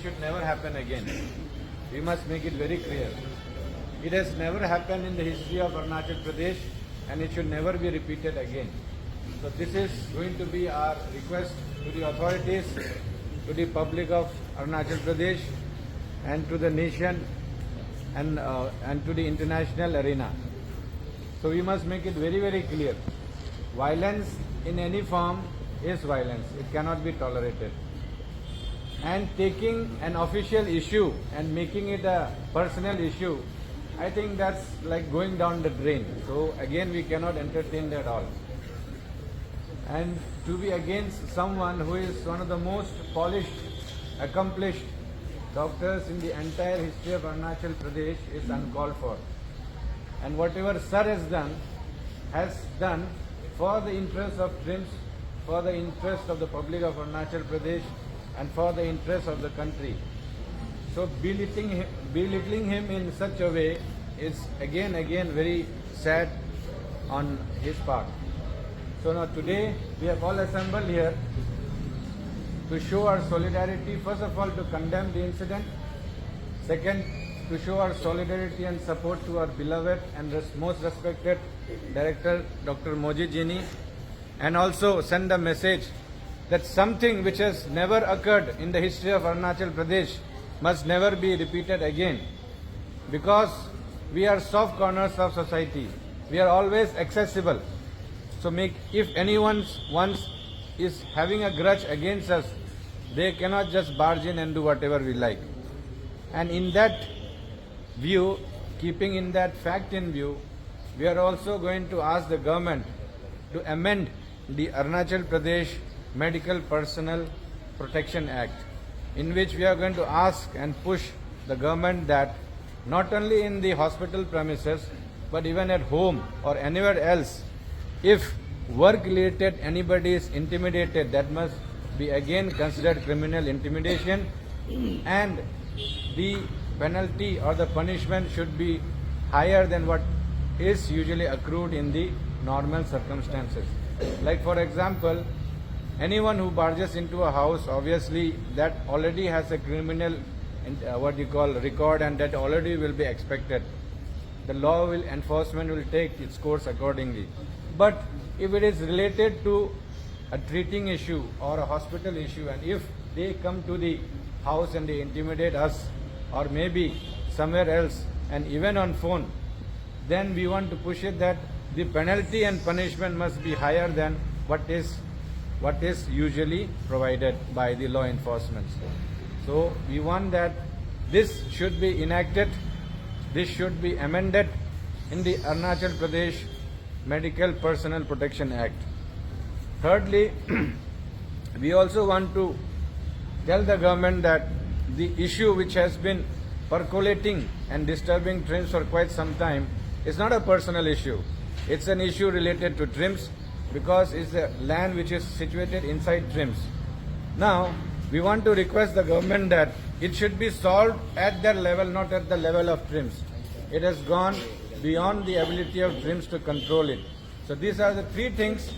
should never happen again. We must make it very clear. It has never happened in the history of Arunachal Pradesh, and it should never be repeated again. So this is going to be our request to the authorities, to the public of Arunachal Pradesh, and to the nation, and to the international arena. So we must make it very, very clear. Violence in any form is violence. It cannot be tolerated. And taking an official issue and making it a personal issue, I think that's like going down the drain. So again, we cannot entertain that at all. And to be against someone who is one of the most polished, accomplished doctors in the entire history of Arunachal Pradesh is uncalled for. And whatever Sir has done for the interest of TRIMS, for the interest of the public of Arunachal Pradesh, and for the interest of the country. So belittling him in such a way is again very sad on his part. So now today we have all assembled here to show our solidarity, first of all to condemn the incident, second to show our solidarity and support to our beloved and most respected Director Dr. Moji Jini, and also send a message that something which has never occurred in the history of Arunachal Pradesh must never be repeated again, because we are soft corners of society. We are always accessible. So if anyone once is having a grudge against us, they cannot just barge in and do whatever we like. And in that view, keeping in that fact in view, we are also going to ask the government to amend the Arunachal Pradesh Medical Personnel Protection Act, in which we are going to ask and push the government that not only in the hospital premises but even at home or anywhere else, if work-related anybody is intimidated, that must be again considered criminal intimidation, and the penalty or the punishment should be higher than what is usually accrued in the normal circumstances. Like for example, anyone who barges into a house, obviously that already has a criminal record, and that already will be expected. The enforcement will take its course accordingly. But if it is related to a treating issue or a hospital issue, and if they come to the house and they intimidate us, or maybe somewhere else, and even on phone, then we want to push it that the penalty and punishment must be higher than what is usually provided by the law enforcement. So we want that this should be enacted, this should be amended in the Arunachal Pradesh Medical Personnel Protection Act. Thirdly, we also want to tell the government that the issue which has been percolating and disturbing TRIMS for quite some time is not a personal issue. It's an issue related to TRIMS, because it's a land which is situated inside TRIMS. Now, we want to request the government that it should be solved at that level, not at the level of TRIMS. It has gone beyond the ability of TRIMS to control it. So these are the three things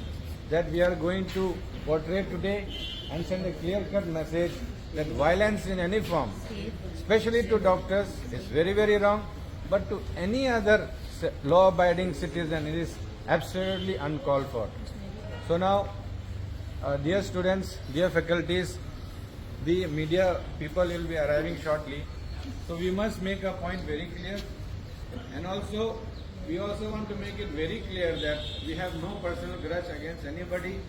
that we are going to portray today, and send a clear-cut message that violence in any form, especially to doctors, is very wrong, but to any other law-abiding citizen, it is absolutely uncalled for. So now, dear students, dear faculties, the media people will be arriving shortly. So we must make a point very clear, and also we also want to make it very clear that we have no personal grudge against anybody.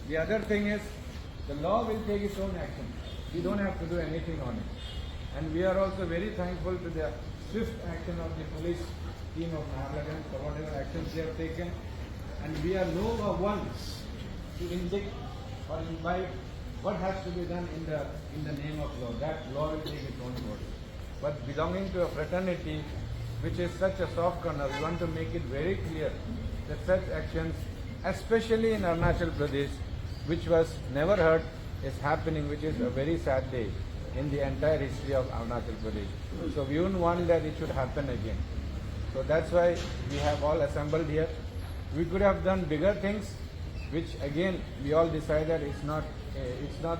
The other thing is, the law will take its own action. We don't have to do anything on it. And we are also very thankful to the swift action of the police team of Naharagan for whatever actions they have taken. And we are no ones to indict or imbibe what has to be done in the name of law. That law will take its own course. But belonging to a fraternity which is such a soft corner, we want to make it very clear that such actions, especially in Arunachal Pradesh, which was never heard, is happening, which is a very sad day in the entire history of Arunachal Pradesh. So we wouldn't want that it should happen again. So that's why we have all assembled here. We could have done bigger things, which again we all decided it's not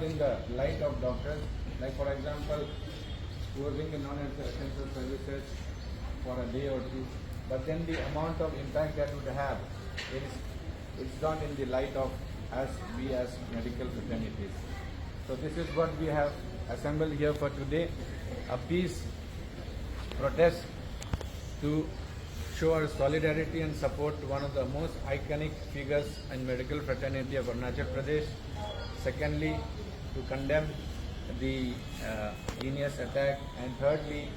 in the light of doctors. Like for example, closing the non-essential services for a day or two, but then the amount of impact that would have it's not in the light of as medical fraternities. So this is what we have assembled here for today, a peace protest to show our solidarity and support to one of the most iconic figures in medical fraternity of Arunachal Pradesh. Secondly, to condemn the heinous attack, and thirdly,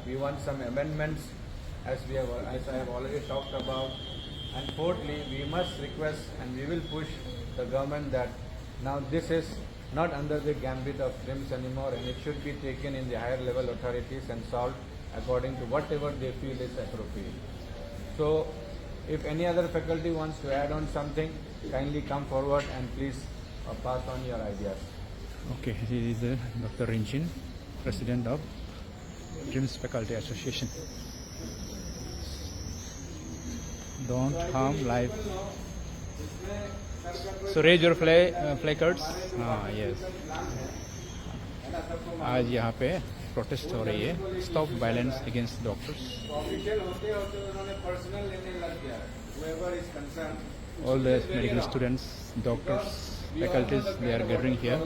we want some amendments as I have already talked about, and fourthly, we must request and we will push the government that now this is not under the gambit of TRIMS anymore, and it should be taken in the higher level authorities and solved according to whatever they feel is appropriate. So, if any other faculty wants to add on something, kindly come forward and please pass on your ideas. Okay, he is Dr. Rinjin, President of TRIMS Faculty Association. Don't harm life. So raise your placards. Yes. आज यहाँ पे protest हो रही है, stop violence against doctors. All the medical students, doctors, faculties, they are gathering here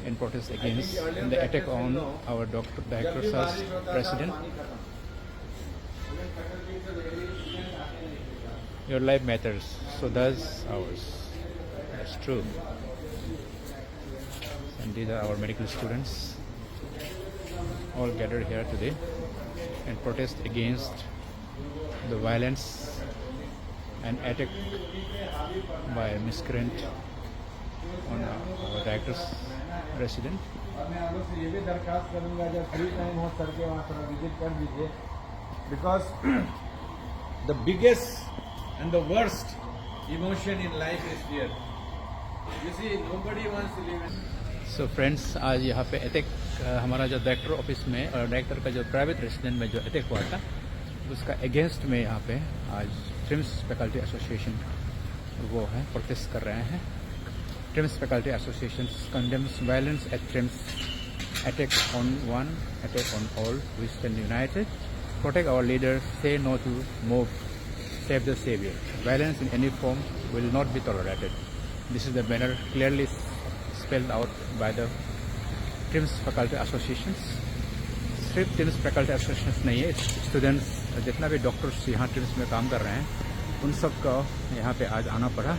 in protest against the attack on our Dr. Sir's president. Your life matters, so does ours. That's true. And these are our medical students, all gathered here today and protest against the violence and attack by a miscreant on our director's resident. Because the biggest and the worst emotion in life is fear. You see, nobody wants to live in. So friends, आज यहाँ पे attack हमारा जो director office में और director का जो private resident में जो अटैक हुआ था उसका अगेंस्ट में यहाँ पे आज ट्रिम्स फैकल्टी एसोसिएशन वो है प्रोटेस्ट कर रहे हैं. TRIMS faculty association condemns violence at TRIMS, attack on one, attack on all. We stand united, protect our leaders, say no to move, save the savior. Violence in any form will not be tolerated. This is the banner clearly spelled out by the TRIMS Faculty Associations. सिर्फ TRIMS Faculty Associations नहीं है, students जितना भी doctors यहाँ TRIMS में काम कर रहे हैं उन सब का यहाँ पे आज आना पड़ा.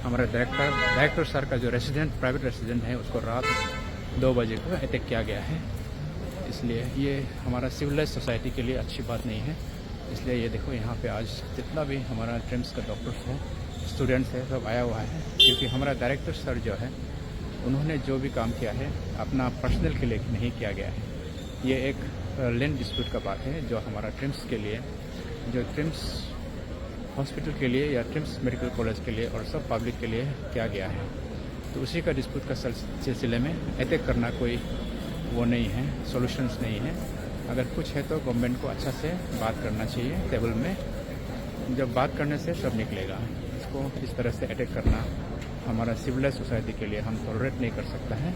हमारे डायरेक्टर सर का जो रेसिडेंट, प्राइवेट रेसिडेंट है, उसको रात 2 बजे को अटैक किया गया है. इसलिए ये हमारा सिविलाइज सोसाइटी के लिए अच्छी बात नहीं है. इसलिए ये देखो यहाँ पे आज जितना भी हमारा ट्रिम्स का डॉक्टर्स है, स्टूडेंट्स है, सब आया हुआ है. क्योंकि हमारा डायरेक्टर सर जो है उन्होंने जो भी काम किया है अपना पर्सनल के लिए नहीं किया गया है. ये एक लैंड डिस्प्यूट का बात है जो हमारा ट्रिम्स के लिए, जो ट्रिम्स हॉस्पिटल के लिए या ट्रिम्स मेडिकल कॉलेज के लिए और सब पब्लिक के लिए किया गया है. तो उसी का डिस्प्यूट का सिलसिले में अटैक करना कोई वो नहीं है, सॉल्यूशंस नहीं है. अगर कुछ है तो गवर्नमेंट को अच्छा से बात करना चाहिए टेबल में. जब बात करने से सब निकलेगा. इसको इस तरह से अटैक करना हमारा सिविलाइज सोसाइटी के लिए हम टॉलरेट नहीं कर सकता है.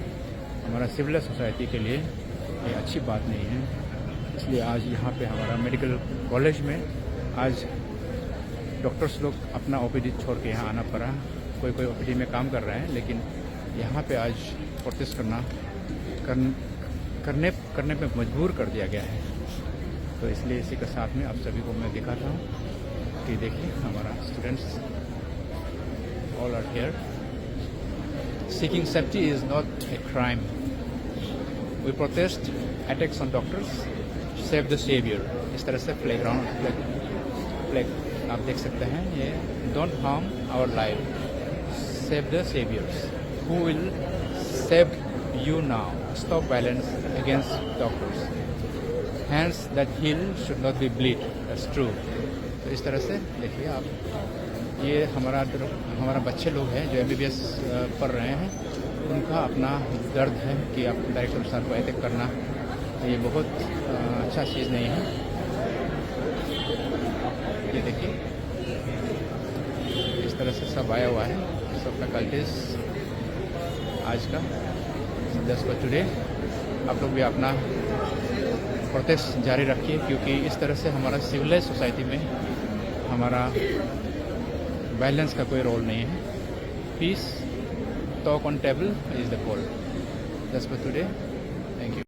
हमारा सिविलाइज सोसाइटी के लिए ये अच्छी बात नहीं है. इसलिए आज यहाँ पे हमारा मेडिकल कॉलेज में आज डॉक्टर्स लोग अपना ओपीडी छोड़ के यहाँ आना पड़ा. कोई ओपीडी में काम कर रहे हैं, लेकिन यहाँ पे आज प्रोटेस्ट करने पे मजबूर कर दिया गया है. तो इसलिए इसी के साथ में आप सभी को मैं दिखाता हूँ कि देखिए हमारा students all are here. Seeking safety is not a crime. We protest attacks on doctors, save the saviour. इस तरह से फ्लैग आप देख सकते हैं. ये don't harm our life, save the saviours who will save you now. Stop violence against doctors. Hands that heal should not be bleed. That's true. तो इस तरह से देखिए आप, ये हमारा बच्चे लोग हैं जो MBBS पढ़ रहे हैं, उनका अपना दर्द है कि आप डायरेक्टर सर को अटैक करना ये बहुत अच्छा चीज़ नहीं है. ये देखिए इस तरह से सब आया हुआ है, सब फैकल्टीज आज का. That's for today. आप लोग भी अपना प्रोटेस्ट जारी रखिए, क्योंकि इस तरह से हमारा सिविलाइज सोसाइटी में हमारा वायलेंस का कोई रोल नहीं है. Piece talk on table is the call. That's for today. Thank you.